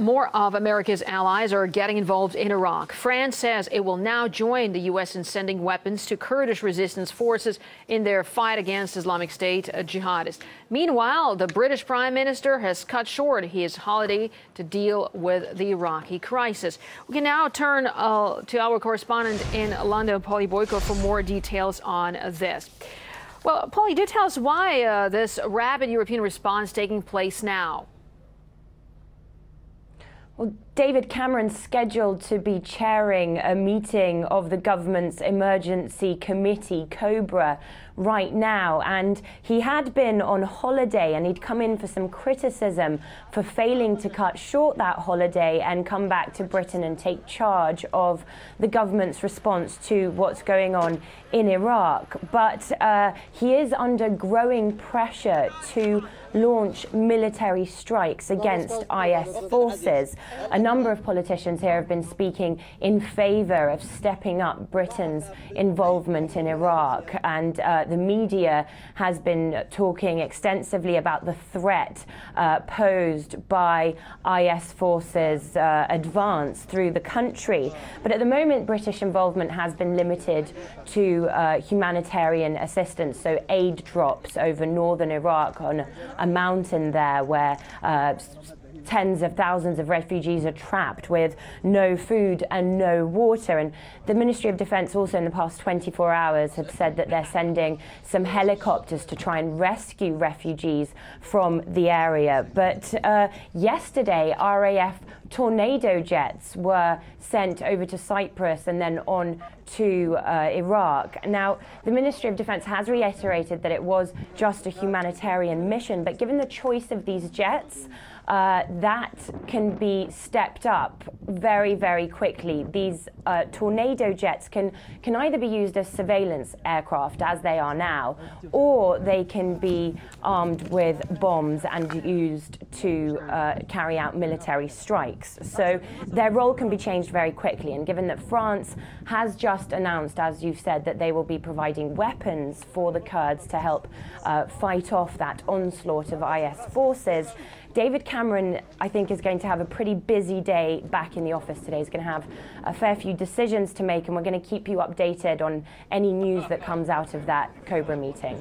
More of America's allies are getting involved in Iraq. France says it will now join the U.S. in sending weapons to Kurdish resistance forces in their fight against Islamic State jihadists. Meanwhile, the British Prime Minister has cut short his holiday to deal with the Iraqi crisis. We can now turn to our correspondent in London, Polly Boyko, for more details on this. Well, Polly, do tell us why this rapid European response taking place now. Well, David Cameron's scheduled to be chairing a meeting of the government's emergency committee, COBRA, right now. And he had been on holiday and he'd come in for some criticism for failing to cut short that holiday and come back to Britain and take charge of the government's response to what's going on in Iraq. But he is under growing pressure to launch military strikes against IS forces. A number of politicians here have been speaking in favor of stepping up Britain's involvement in Iraq, and the media has been talking extensively about the threat posed by IS forces' advance through the country. But at the moment, British involvement has been limited to humanitarian assistance, so aid drops over northern Iraq on a mountain there where tens of thousands of refugees are trapped with no food and no water. And the Ministry of Defence also in the past 24 hours have said that they're sending some helicopters to try and rescue refugees from the area. But yesterday, RAF Tornado jets were sent over to Cyprus and then on to Iraq. Now, the Ministry of Defence has reiterated that it was just a humanitarian mission, but given the choice of these jets, that can be stepped up very, very quickly. These Tornado jets can either be used as surveillance aircraft, as they are now, or they can be armed with bombs and used to carry out military strikes. So their role can be changed very quickly. And given that France has just announced, as you've said, that they will be providing weapons for the Kurds to help fight off that onslaught of IS forces, David Cameron, I think, is going to have a pretty busy day back in the office today. He's going to have a fair few decisions to make, and we're going to keep you updated on any news that comes out of that COBRA meeting.